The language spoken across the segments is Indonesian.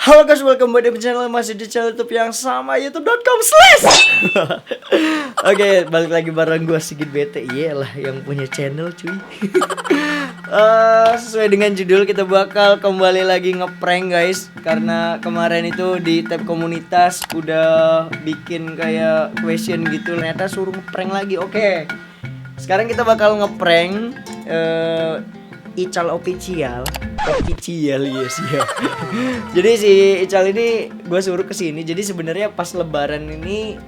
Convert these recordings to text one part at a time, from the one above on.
Halo guys, welcome back di channel, masih di channel YouTube yang sama, youtube.com/ Oke, balik lagi bareng gue Sigit Bete. Iyalah yang punya channel cuy. Sesuai dengan judul, kita bakal kembali lagi ngeprank guys. Karena kemarin itu di tab komunitas udah bikin kayak question gitu, ternyata suruh ngeprank lagi. Oke, sekarang kita bakal ngeprank Ical official, yes ya. Jadi si Ical ini gue suruh kesini. Jadi sebenarnya pas Lebaran ini,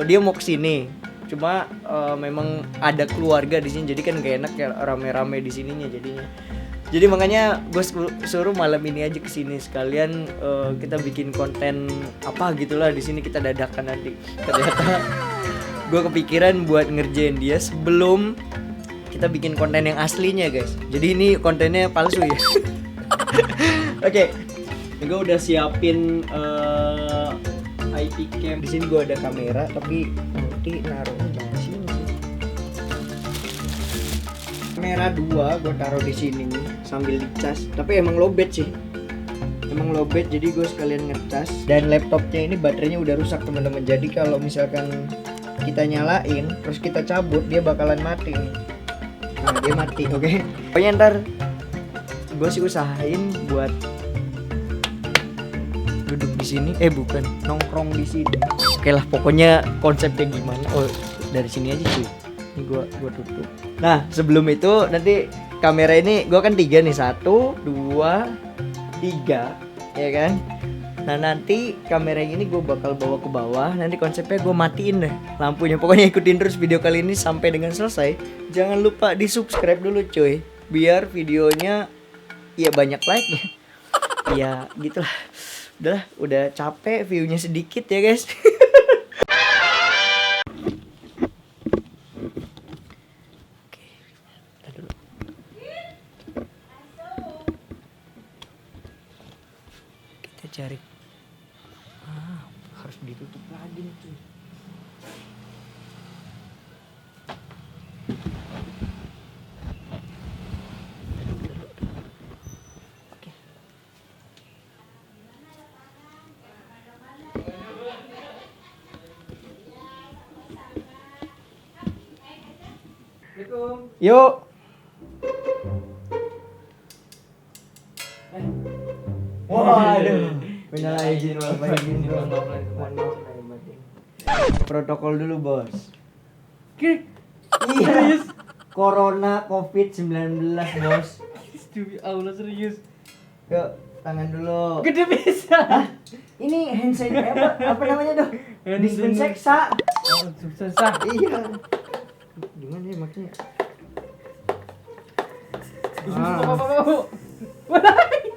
dia mau kesini. Cuma memang ada keluarga di sini. Jadi kan gak enak ya rame-rame di sininya jadinya. Jadi makanya gue suruh malam ini aja kesini sekalian kita bikin konten apa gitulah di sini, kita dadakan nanti. Ternyata gue kepikiran buat ngerjain dia sebelum kita bikin konten yang aslinya guys. Jadi ini kontennya palsu ya. Oke, gue udah siapin IP cam. Di sini gue ada kamera, tapi nanti naruhnya di sini sih. Kamera 2 gue taruh di sini nih sambil dicas. Tapi emang lowbat sih. Emang lowbat, jadi gue sekalian ngecas. Dan laptopnya ini baterainya udah rusak teman-teman. Jadi kalau misalkan kita nyalain terus kita cabut, dia bakalan mati nih. Nah, dia mati, oke. Pokoknya ntar gue sih usahain buat duduk di sini, bukan nongkrong di sini. Oke lah, pokoknya konsepnya gimana? Oh, dari sini aja cuy. Ini gue tutup. Nah, sebelum itu nanti kamera ini gue kan 3 nih, 1, 2, 3, ya kan? Nah nanti kamera ini gue bakal bawa ke bawah. Nanti konsepnya gue matiin deh lampunya. Pokoknya ikutin terus video kali ini sampai dengan selesai. Jangan lupa di subscribe dulu cuy, biar videonya ya banyak like-nya. Ya gitulah. Udah capek, view-nya sedikit ya guys. Oke, kita dulu. Kita cari. Harus ditutup lagi nih cuy. Oke. Assalamualaikum. Yuk. Waduh. Minal aidin wal faizin. Protokol dulu bos. Iya. Corona COVID-19 bos. Allah serius. Yuk tangan dulu. Gede bisa. Ini hand sanitizer apa namanya dong? Dispenseksa. Oh, susah. Iya. Gimana ya makanya?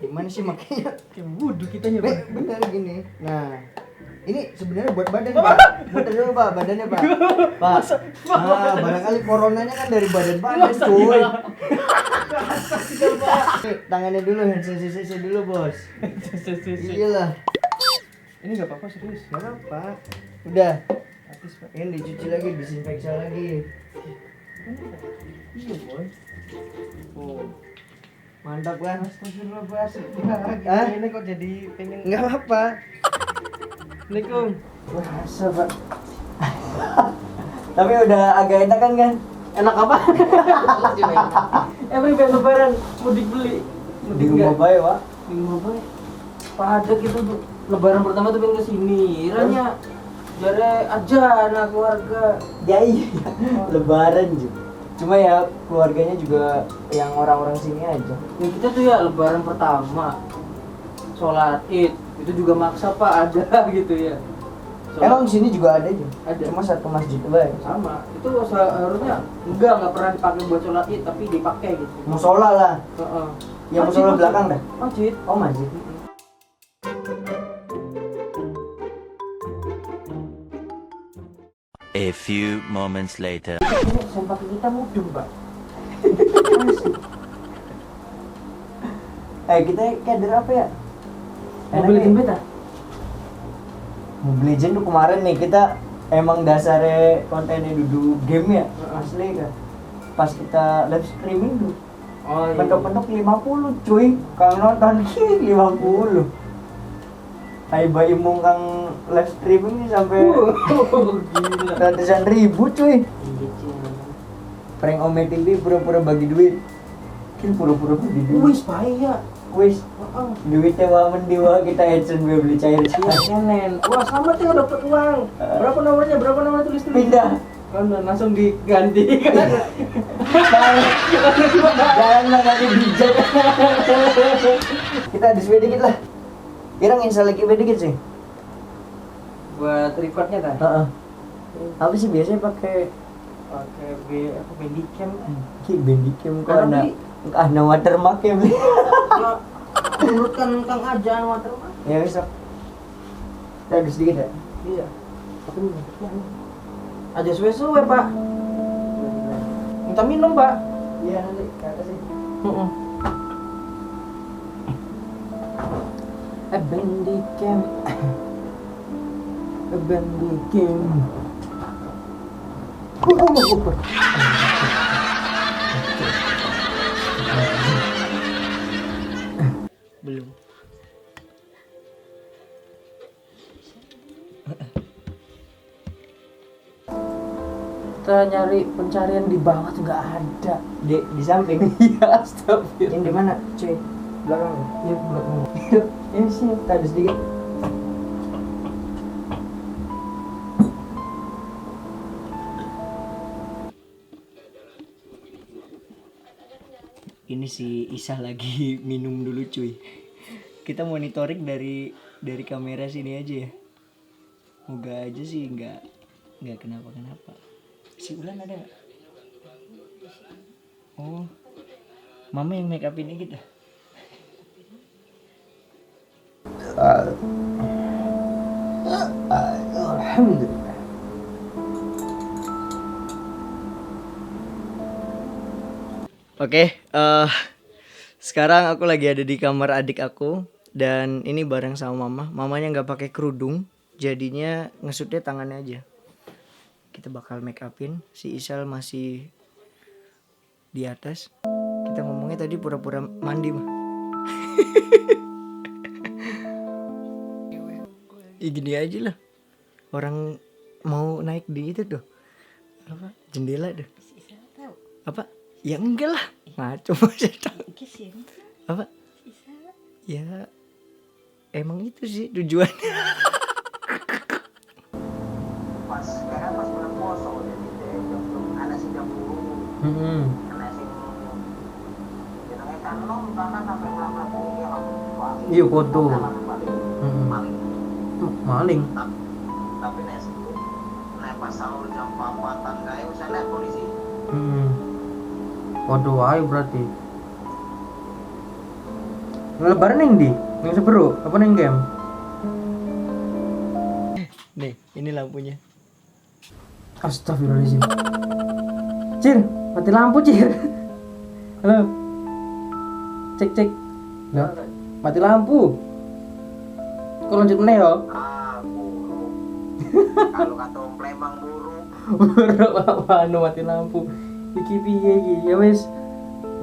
Gimana sih makanya? Kayak wudhu kitanya, Pak. Bener gini. Nah, ini sebenarnya buat badan, Pak. Muter dulu, Pak, badannya, Pak. Pak. Nah, barangkali coronanya kan dari badan cuy. Tangannya dulu, hand sanitizer dulu, Bos. Iyalah. Ini enggak apa-apa serius. Enggak apa-apa. Udah. Habis, Pak. Ini dicuci lagi, disinfeksi lagi. Iya, boy. Oh. Mantap kan? Astagfirullahaladzim. Hah? Ini kok jadi pengen. Enggak apa-apa. Assalamualaikum. Berasa, Pak. Tapi udah agak enak kan? Enak apa? Pengen lebaran mudik beli. Di rumah bae, Pak. Di rumah bae. Pada gitu tuh lebaran pertama tuh pengen kesini. Iranya jare aja anak keluarga. Ya iya. Lebaran juga. Cuma ya keluarganya juga yang orang-orang sini aja. Ya, kita tuh ya lebaran pertama sholat id itu juga maksa Pak ada gitu ya. Emang di sini juga ada aja. Ada. Cuma satu masjid bae. Sama. Itu seharusnya enggak pernah dipakai buat sholat id tapi dipakai gitu. Musola lah. Heeh. Yang musola belakang dah. Masjid. Oh, masjid. A few moments later. Sempak kita mudeng Pak. Kita kader apa ya? Mobil jembet ah? Mobile Legend tuh kemarin nih kita emang dasarnya kontennya duduk game ya, asli kan. Pas kita live streaming tuh Oh iya. pentok-pentok 50 cuy. Kalau nonton 50. Hai bayi mungkang live streaming nih sampai Gila. ratusan ribu cuy. Iya, Cing. Prank Ome TV pura-pura bagi duit. Kan pura-pura bagi duit. Wis bahaya. Wis Heeh. duitnya wah mendiwa kita adsense biar beli cair Iya, Senen. Wah, selamat ya dapat uang. Berapa nomornya? Berapa nomor tulis tulis? pindah. Kan langsung diganti kan. Jangan lah nanti bijak. Kita display dikit lah. Kira install lagi dikit sih. Buat recordnya kan? Heeh. Apa sih biasanya pakai Pakai apa Bandicam kan? ki Bandicam kok Karena ana beli- ana watermark ya beli. Ya, menurutkan Kang Ajan watermark. Ya wis. Kita ada sedikit ya. Iya. Apa ini? Aja suwe-suwe, Pak. Minta minum, Pak. Iya nanti ke atas sih. Heeh. Bandicam. Bandicam. Belum. Kita nyari pencarian di bawah tuh nggak ada. Di samping. Iya, astagfirullah. Yang di mana, cuy? Belakang. Iya, belakang. Ya sini, kita ada sedikit. Ini si Isah lagi minum dulu cuy. Kita monitoring dari kamera sini aja ya. Moga aja sih nggak kenapa-kenapa. Si Ulan ada nggak? Oh, Mama yang make up ini gitu. Alhamdulillah. Oke, sekarang aku lagi ada di kamar adik aku dan ini bareng sama mama. Mamanya nggak pakai kerudung, jadinya ngesutnya tangannya aja. Kita bakal make upin. Si Isal masih di atas. Kita ngomongnya tadi pura-pura mandi mah. Ya gini aja lah. Orang mau naik di itu tuh. Apa? Jendela tuh. Apa? Ya enggak lah. Ngaco aja tahu. Apa? Ya emang itu sih tujuannya. Pas sekarang pas bulan puasa jadi ada sidang guru karena sih jenenge kan nom tanah sampai berapa ya langsung Iya, foto. maling Maling. tapi nek situ nek pas sahur jam 4-an gawe wis enek polisi Waduh, ayo berarti. Lebaran yang di? Yang seberu? Apa neng game? Nih, ini lampunya. Astagfirullahaladzim. Cir, mati lampu Cir. Halo. Cek. Loh, mati lampu. Kok lanjut meneh yo? buru kalau kata om Plembang buru Bro, apa anu mati lampu. Iki piye iki? Ya wis.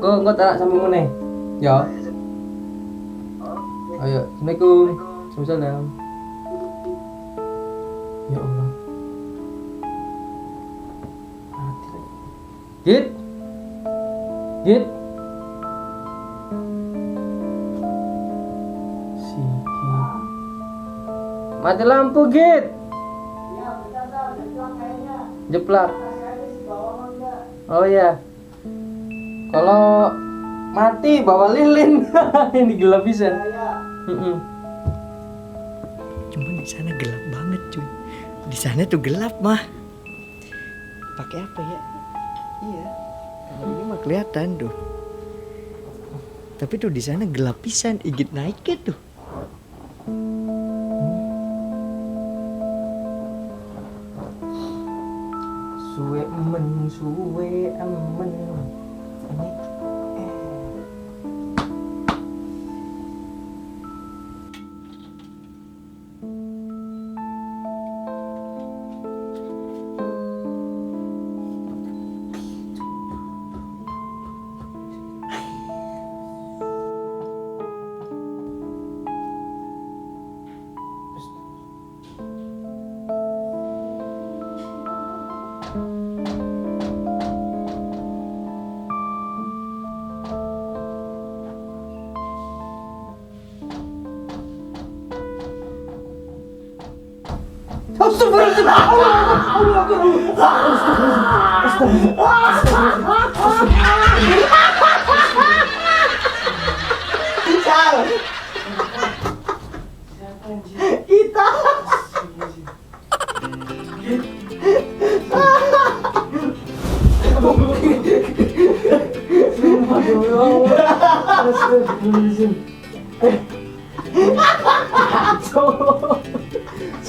Engko tak sambung meneh. Ya. Ayo, Assalamualaikum. Waalaikumsalam. Ya Allah. Mati lagi. Git. Siki. Mati lampu, Git. Jeplak. Oh ya. Kalau mati bawa lilin. Ini gelap bisa. Cuman di sana gelap banget cuy. Di sana tuh gelap mah. Pakai apa ya? Iya. Kalau ini mah kelihatan tuh. Tapi tuh di sana gelap pisan. Igit naiknya tuh. Suwe emen. Ini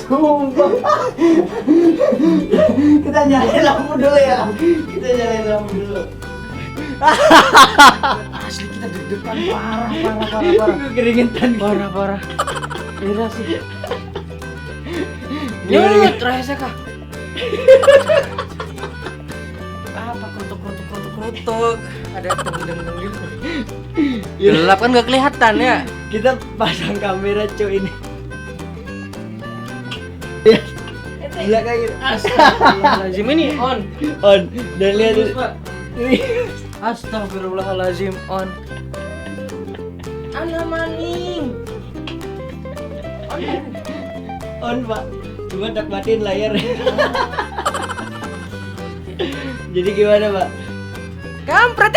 Sumpah. Kita nyalain lampu dulu ya. Kita nyalain lampu dulu. Asli kita deg-degan parah. Gue keringetan. Parah. Ira sih. Gimana, Nyut, rasa kah? Apa kerutuk. Ada deng gitu. Gelap kan gak kelihatan ya. Kita pasang kamera cuy ini. Gila kayak gitu. Astagfirullahaladzim, ini on. Dan lihat Terus, ini. Pak. Astagfirullahaladzim, on. Ana maning. On Pak. Coba tak matiin layar. Jadi gimana Pak? Kampret.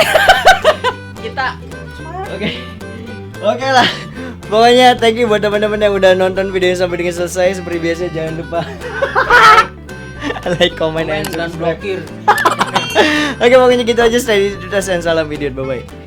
Kita Oke lah. Pokoknya thank you buat teman-teman yang udah nonton videonya sampai dengan selesai. Seperti biasa jangan lupa like, comment, and dan subscribe. blokir. Oke, pokoknya gitu aja. Stay di atas dan salam video. Bye bye.